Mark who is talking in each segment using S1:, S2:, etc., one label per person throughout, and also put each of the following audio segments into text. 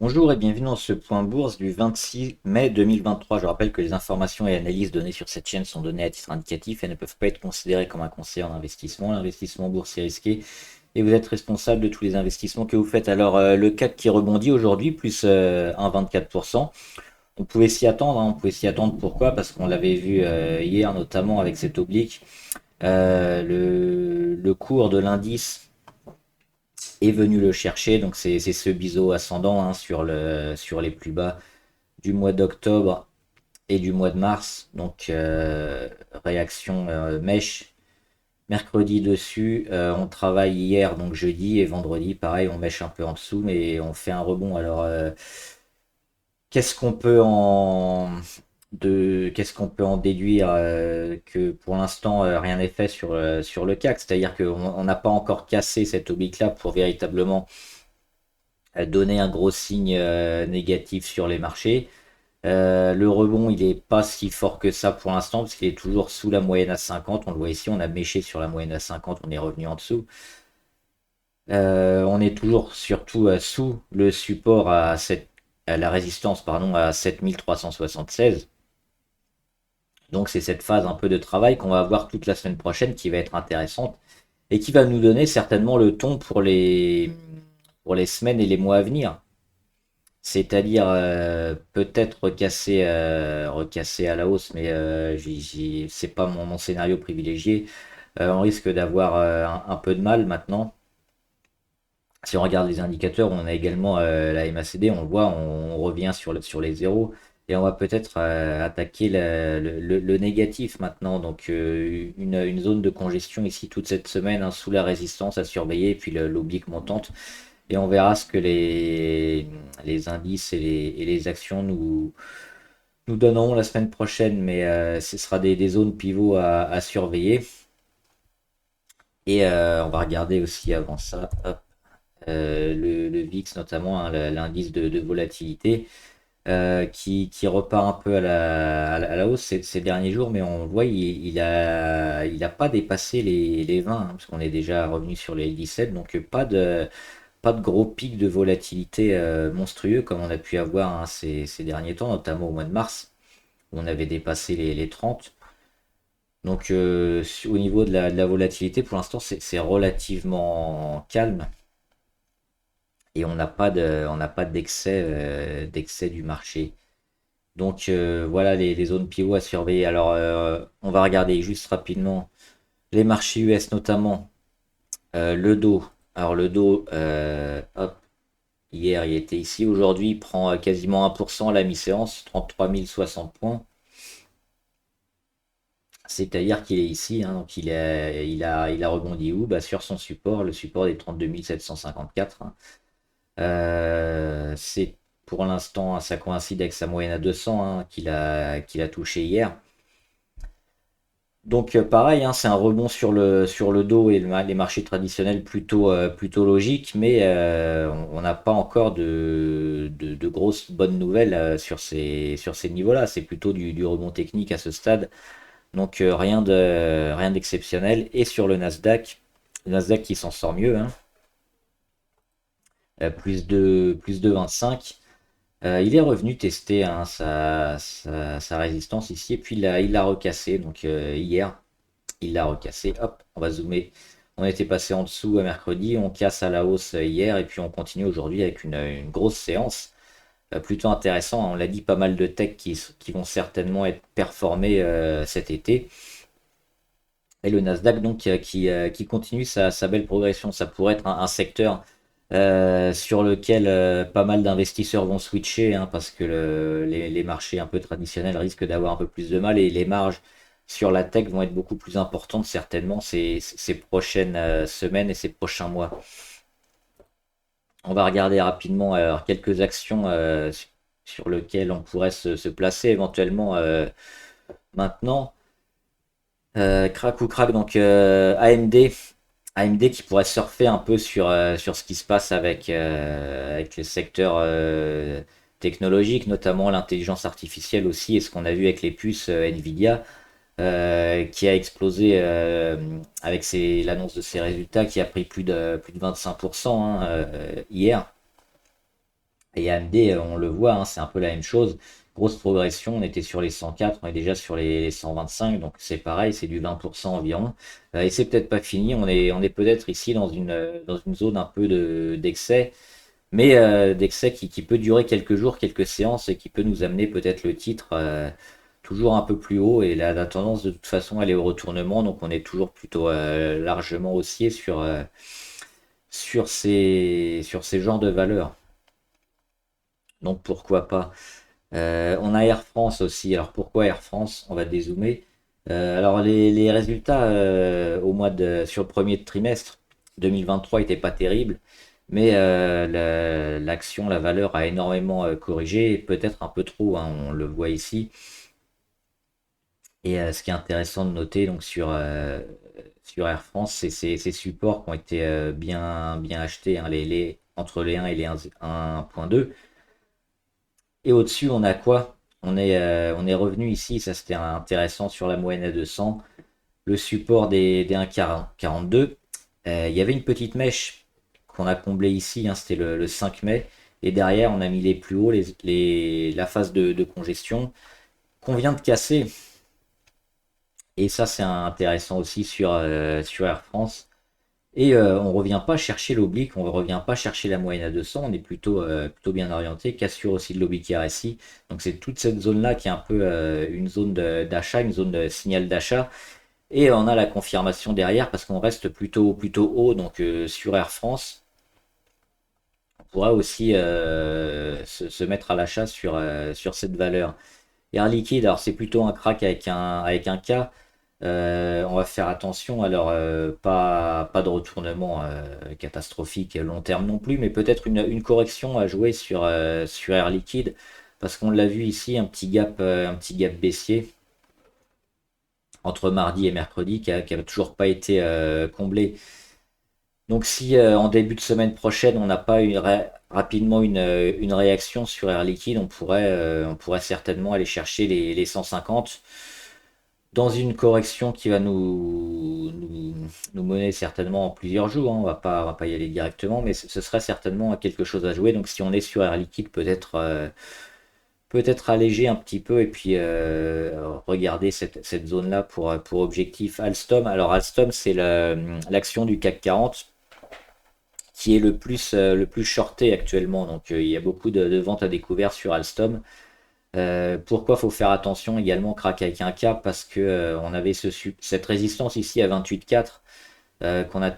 S1: Bonjour et bienvenue dans ce point bourse du 26 mai 2023. Je rappelle que les informations et analyses données sur cette chaîne sont données à titre indicatif et ne peuvent pas être considérées comme un conseil en investissement. L'investissement en bourse est risqué et vous êtes responsable de tous les investissements que vous faites. Alors le CAC qui rebondit aujourd'hui, plus 1,24%. On pouvait s'y attendre, hein. On pouvait s'y attendre. Pourquoi? Parce qu'on l'avait vu hier notamment avec cette oblique. Le cours de l'indice est venu le chercher. Donc c'est ce biseau ascendant, hein, sur les plus bas du mois d'octobre et du mois de mars. Donc réaction mèche. Mercredi dessus, on travaille hier, donc jeudi et vendredi, pareil, on mèche un peu en dessous, mais on fait un rebond. Alors qu'est-ce qu'on peut en qu'est-ce qu'on peut en déduire, que pour l'instant rien n'est fait sur le CAC, c'est-à-dire qu'on n'a pas encore cassé cette oblique-là pour véritablement donner un gros signe négatif sur les marchés. Le rebond, il est pas si fort que ça pour l'instant, parce qu'il est toujours sous la moyenne à 50. On le voit ici, on a méché sur la moyenne à 50, on est revenu en dessous. On est toujours surtout sous le support à la résistance, pardon, à 7376. Donc c'est cette phase un peu de travail qu'on va avoir toute la semaine prochaine qui va être intéressante et qui va nous donner certainement le ton pour les semaines et les mois à venir. C'est-à-dire peut-être recasser à la hausse, mais c'est pas mon scénario privilégié. On risque d'avoir un peu de mal maintenant. Si on regarde les indicateurs, on a également la MACD, on le voit, on revient sur les zéros et on va peut-être attaquer le négatif maintenant. Donc une zone de congestion ici toute cette semaine, hein, sous la résistance à surveiller, et puis l'oblique montante. Et on verra ce que les indices et les actions nous donneront la semaine prochaine. Mais ce sera des zones pivots à surveiller. Et on va regarder aussi avant ça, hop, le VIX notamment, hein, l'indice de volatilité, qui repart un peu à la hausse ces derniers jours, mais on voit il a pas dépassé les 20, hein, parce qu'on est déjà revenu sur les 17, donc pas de gros pics de volatilité monstrueux comme on a pu avoir, hein, ces derniers temps, notamment au mois de mars, où on avait dépassé les 30. Donc au niveau de la volatilité, pour l'instant, c'est relativement calme et on n'a pas d'excès du marché. Donc voilà les zones pivot à surveiller. Alors on va regarder juste rapidement les marchés US notamment, le dos. Alors le dos, hop, hier, il était ici. Aujourd'hui, il prend quasiment 1% à la mi-séance, 33 060 points. C'est-à-dire qu'il est ici, hein, donc il a rebondi où? Bah, sur son support, le support des 32 754, hein. C'est pour l'instant, hein, ça coïncide avec sa moyenne à 200, hein, qu'il a touché hier. Donc pareil, hein, c'est un rebond sur le dos et les marchés traditionnels plutôt logique, mais on n'a pas encore de grosses bonnes nouvelles sur ces niveaux-là. C'est plutôt du rebond technique à ce stade. Donc rien d'exceptionnel. Et sur le Nasdaq qui s'en sort mieux, hein, plus de 25. Il est revenu tester, hein, sa résistance ici, et puis il l'a recassé. Donc hier, il l'a recassé. Hop, on va zoomer. On était passé en dessous à mercredi, on casse à la hausse hier, et puis on continue aujourd'hui avec une grosse séance. Plutôt intéressant, hein. On l'a dit, pas mal de tech qui vont certainement être performés cet été. Et le Nasdaq donc qui continue sa belle progression. Ça pourrait être un secteur sur lequel pas mal d'investisseurs vont switcher, hein, parce que les marchés un peu traditionnels risquent d'avoir un peu plus de mal et les marges sur la tech vont être beaucoup plus importantes certainement ces prochaines semaines et ces prochains mois. On va regarder rapidement quelques actions sur lesquelles on pourrait se placer éventuellement maintenant. Crac ou crac, donc AMD. AMD qui pourrait surfer un peu sur ce qui se passe avec le secteur technologique, notamment l'intelligence artificielle aussi, et ce qu'on a vu avec les puces Nvidia, qui a explosé avec l'annonce de ses résultats, qui a pris plus de 25%, hein, hier. Et AMD, on le voit, hein, c'est un peu la même chose. Grosse progression, on était sur les 104, on est déjà sur les 125, donc c'est pareil, c'est du 20% environ. Et c'est peut-être pas fini, on est peut-être ici dans une zone un peu d'excès, mais d'excès qui peut durer quelques jours, quelques séances et qui peut nous amener peut-être le titre toujours un peu plus haut. Et la tendance de toute façon, elle est au retournement, donc on est toujours plutôt largement haussier sur ces genres de valeurs. Donc pourquoi pas. On a Air France aussi. Alors pourquoi Air France? On va dézoomer. Alors les résultats sur le premier trimestre 2023 n'étaient pas terribles, mais l'action, la valeur a énormément corrigé, peut-être un peu trop, hein, on le voit ici. Et ce qui est intéressant de noter donc sur Air France, c'est ces supports qui ont été bien achetés, hein, entre les 1 et les 1.2. Et au-dessus, on a quoi? On est revenu ici, ça c'était intéressant sur la moyenne à 200, le support des 1,42. Il y avait une petite mèche qu'on a comblée ici, hein, c'était le 5 mai. Et derrière, on a mis les plus hauts, la phase de congestion qu'on vient de casser. Et ça, c'est intéressant aussi sur Air France. Et on revient pas chercher l'oblique, on revient pas chercher la moyenne à 200, on est plutôt bien orienté. Cassure aussi de l'oblique RSI. Donc c'est toute cette zone-là qui est un peu une zone d'achat, une zone de signal d'achat. Et on a la confirmation derrière parce qu'on reste plutôt haut. Donc sur Air France, on pourra aussi se mettre à l'achat sur cette valeur. Air Liquide, alors c'est plutôt un crack avec un K. On va faire attention, alors pas de retournement catastrophique long terme non plus, mais peut-être une correction à jouer sur Air Liquide, parce qu'on l'a vu ici, un petit gap baissier entre mardi et mercredi qui a toujours pas été comblé. Donc si en début de semaine prochaine on n'a pas rapidement une réaction sur Air Liquide, on pourrait certainement aller chercher les 150 dans une correction qui va nous mener certainement en plusieurs jours, hein. On va pas y aller directement, mais ce serait certainement quelque chose à jouer. Donc si on est sur Air Liquide, peut-être alléger un petit peu et puis regarder cette zone-là pour objectif Alstom. Alors Alstom, c'est l'action du CAC 40 qui est le plus shorté actuellement. Donc il y a beaucoup de ventes à découvert sur Alstom. Pourquoi faut faire attention également crack avec un cap? Parce que on avait cette résistance ici à 28,4 qu'on a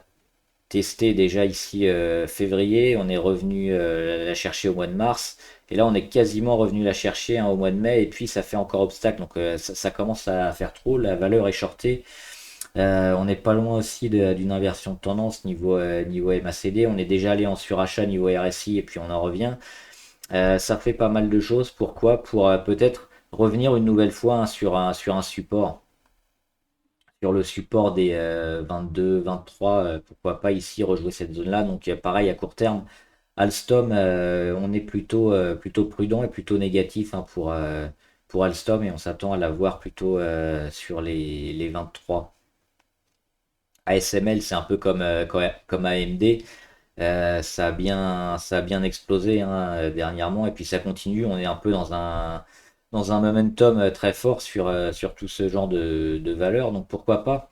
S1: testé déjà ici février. On est revenu la chercher au mois de mars. Et là, on est quasiment revenu la chercher, hein, au mois de mai. Et puis, ça fait encore obstacle. Donc, ça commence à faire trop. La valeur est shortée. On n'est pas loin aussi d'une inversion de tendance niveau MACD. On est déjà allé en surachat niveau RSI et puis on en revient. Ça fait pas mal de choses. Pourquoi? Pour peut-être revenir une nouvelle fois, hein, sur un support. Sur le support des 22, 23, pourquoi pas ici rejouer cette zone-là. Donc pareil à court terme, Alstom, on est plutôt prudent et plutôt négatif, hein, pour Alstom et on s'attend à la voir plutôt sur les 23. ASML, c'est un peu comme AMD. Ça a bien explosé, hein, dernièrement, et puis ça continue. On est un peu dans un momentum très fort sur tout ce genre de valeurs, donc pourquoi pas.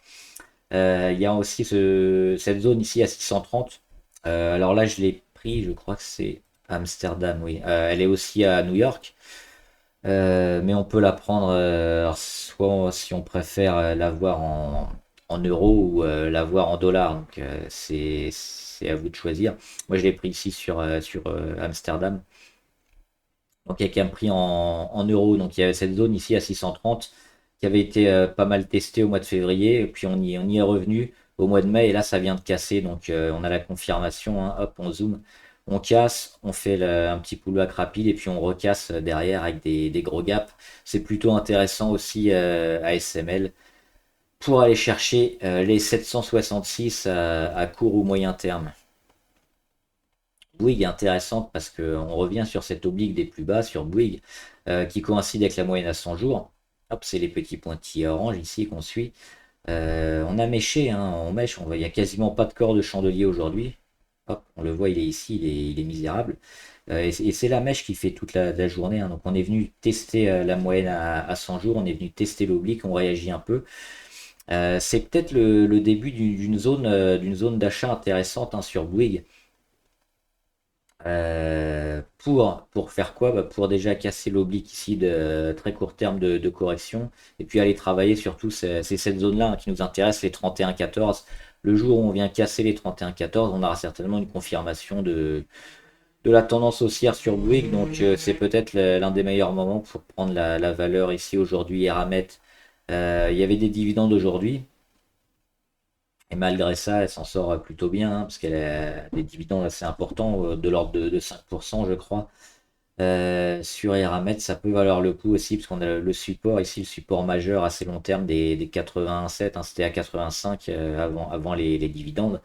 S1: Il y a aussi cette zone ici à 630. Alors là, je l'ai pris, je crois que c'est Amsterdam, oui. Elle est aussi à New York. Mais on peut la prendre, alors, soit si on préfère l'avoir en euros ou l'avoir en dollars. Donc c'est à vous de choisir. Moi je l'ai pris ici sur Amsterdam. Donc avec un prix en euros. Donc il y avait cette zone ici à 630 qui avait été pas mal testée au mois de février. Et puis on y est revenu au mois de mai et là ça vient de casser. Donc on a la confirmation, hein. Hop, on zoome. On casse, on fait un petit pullback rapide et puis on recasse derrière avec des gros gaps. C'est plutôt intéressant aussi à SML pour aller chercher les 766 à court ou moyen terme. Bouygues est intéressante parce qu'on revient sur cette oblique des plus bas sur Bouygues qui coïncide avec la moyenne à 100 jours. Hop, c'est les petits pointillés orange ici qu'on suit. On a méché, hein, on mèche, il n'y a quasiment pas de corps de chandelier aujourd'hui. Hop, on le voit, il est ici, il est misérable. Et c'est la mèche qui fait toute la journée, hein. Donc on est venu tester la moyenne à 100 jours, on est venu tester l'oblique, on réagit un peu. C'est peut-être le début d'une zone d'achat intéressante, hein, sur Bouygues. Pour faire quoi? Bah, pour déjà casser l'oblique ici de très court terme de correction, et puis aller travailler surtout, c'est cette zone-là, hein, qui nous intéresse, les 31,14. Le jour où on vient casser les 31,14, on aura certainement une confirmation de la tendance haussière sur Bouygues, donc c'est peut-être l'un des meilleurs moments pour prendre la valeur ici aujourd'hui. Eramet, il y avait des dividendes aujourd'hui, et malgré ça, elle s'en sort plutôt bien, hein, parce qu'elle a des dividendes assez importants, de l'ordre de 5%, je crois. Sur Eramet, ça peut valoir le coup aussi, parce qu'on a le support ici, le support majeur assez long terme des 87, hein, c'était à 85 avant les dividendes.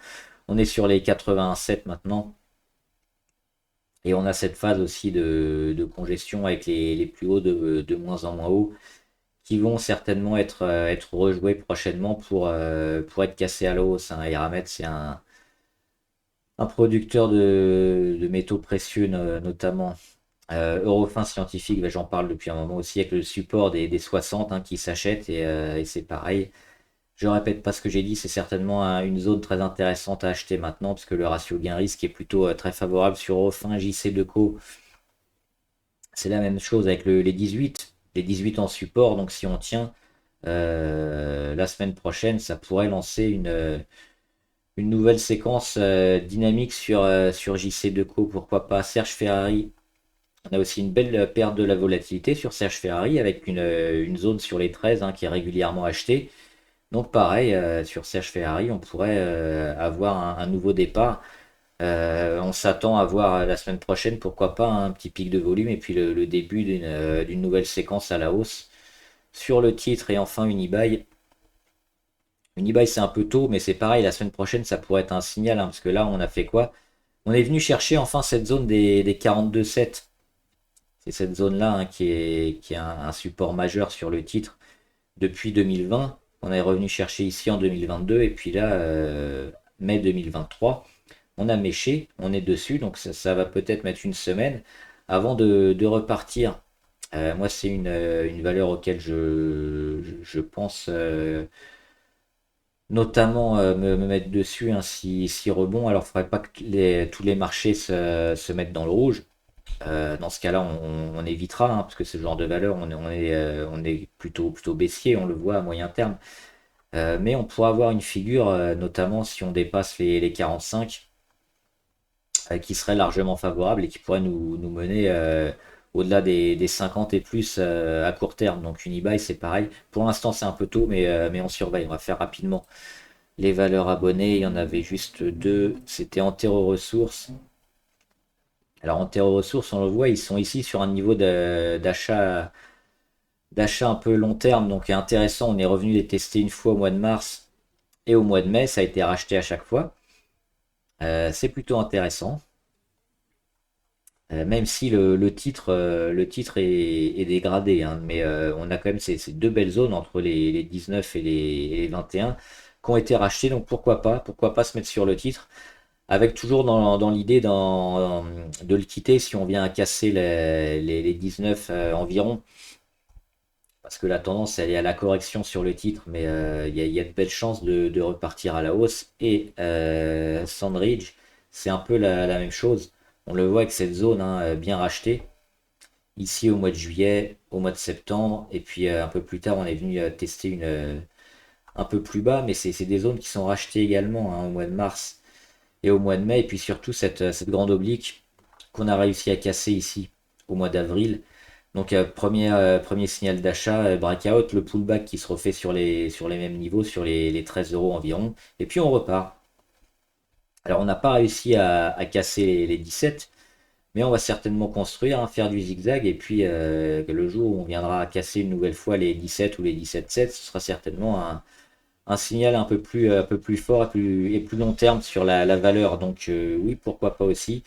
S1: On est sur les 87 maintenant. Et on a cette phase aussi de congestion avec les plus hauts de moins en moins hauts, qui vont certainement être rejoués prochainement pour être cassés à la hausse, hein. Eramet, c'est un producteur de métaux précieux, notamment. Eurofin Scientifique, ben, j'en parle depuis un moment aussi, avec le support des 60, hein, qui s'achètent, et c'est pareil. Je répète pas ce que j'ai dit, c'est certainement une zone très intéressante à acheter maintenant, parce que le ratio gain-risque est plutôt très favorable sur Eurofin, JC2Co. C'est la même chose avec les 18. Les 18 en support, donc si on tient, la semaine prochaine, ça pourrait lancer une nouvelle séquence dynamique sur JC2Co, pourquoi pas. Serge Ferrari, on a aussi une belle perte de la volatilité sur Serge Ferrari, avec une zone sur les 13, hein, qui est régulièrement achetée. Donc pareil, sur Serge Ferrari, on pourrait avoir un nouveau départ. On s'attend à voir la semaine prochaine, pourquoi pas, un petit pic de volume, et puis le début d'une nouvelle séquence à la hausse. Sur le titre, et enfin Unibail. Unibail, c'est un peu tôt, mais c'est pareil, la semaine prochaine, ça pourrait être un signal, hein, parce que là, on a fait quoi? On est venu chercher enfin cette zone des 42,7. C'est cette zone-là, hein, qui est un support majeur sur le titre depuis 2020. On est revenu chercher ici en 2022, et puis là, mai 2023, on a méché, on est dessus, donc ça va peut-être mettre une semaine avant de repartir. Moi, c'est une valeur auquel je pense, notamment me mettre dessus, hein, si rebond. Alors, il ne faudrait pas que tous les marchés se mettent dans le rouge. Dans ce cas-là, on évitera, hein, parce que ce genre de valeur, on est plutôt baissier, on le voit à moyen terme. Mais on pourra avoir une figure, notamment si on dépasse les 45, qui serait largement favorable et qui pourrait nous mener au-delà des 50 et plus, à court terme. Donc Unibail, c'est pareil. Pour l'instant, c'est un peu tôt, mais on surveille. On va faire rapidement les valeurs abonnées. Il y en avait juste deux. C'était Antero Ressources. Alors Antero Ressources, on le voit, ils sont ici sur un niveau d'achat un peu long terme, donc intéressant. On est revenu les tester une fois au mois de mars et au mois de mai. Ça a été racheté à chaque fois. C'est plutôt intéressant. Même si le titre est dégradé, hein, mais on a quand même ces deux belles zones entre les 19 et les 21 qui ont été rachetées, donc pourquoi pas se mettre sur le titre, avec toujours dans l'idée de le quitter si on vient à casser les 19 environ, parce que la tendance, elle est à la correction sur le titre, mais il y a de belles chances de repartir à la hausse. Et Sandridge, c'est un peu la même chose. On le voit avec cette zone, hein, bien rachetée. Ici au mois de juillet, au mois de septembre, et puis un peu plus tard, on est venu tester un peu plus bas, mais c'est des zones qui sont rachetées également, hein, au mois de mars et au mois de mai, et puis surtout cette grande oblique qu'on a réussi à casser ici au mois d'avril. Donc premier signal d'achat, breakout, le pullback qui se refait sur les mêmes niveaux, sur les 13 euros environ, et puis on repart. Alors on n'a pas réussi à casser les 17, mais on va certainement construire, hein, faire du zigzag, et puis le jour où on viendra casser une nouvelle fois les 17 ou les 17,7, ce sera certainement un signal un peu plus fort et plus long terme sur la valeur. Donc oui, pourquoi pas aussi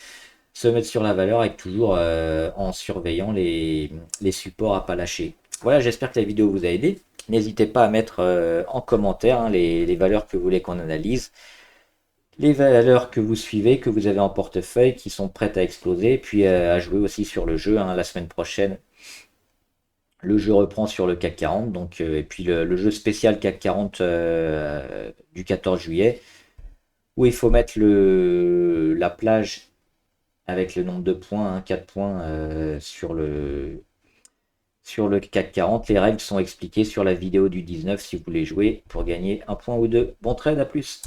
S1: se mettre sur la valeur, avec toujours en surveillant les supports à pas lâcher. Voilà, j'espère que la vidéo vous a aidé. N'hésitez pas à mettre en commentaire, hein, les valeurs que vous voulez qu'on analyse. les valeurs que vous suivez, que vous avez en portefeuille, qui sont prêtes à exploser, et puis à jouer aussi sur le jeu, hein. La semaine prochaine, le jeu reprend sur le CAC 40, donc, et puis le jeu spécial CAC 40 du 14 juillet, où il faut mettre la plage avec le nombre de points, hein, 4 points sur le CAC 40. Les règles sont expliquées sur la vidéo du 19 si vous voulez jouer pour gagner un point ou deux. Bon trade, à plus.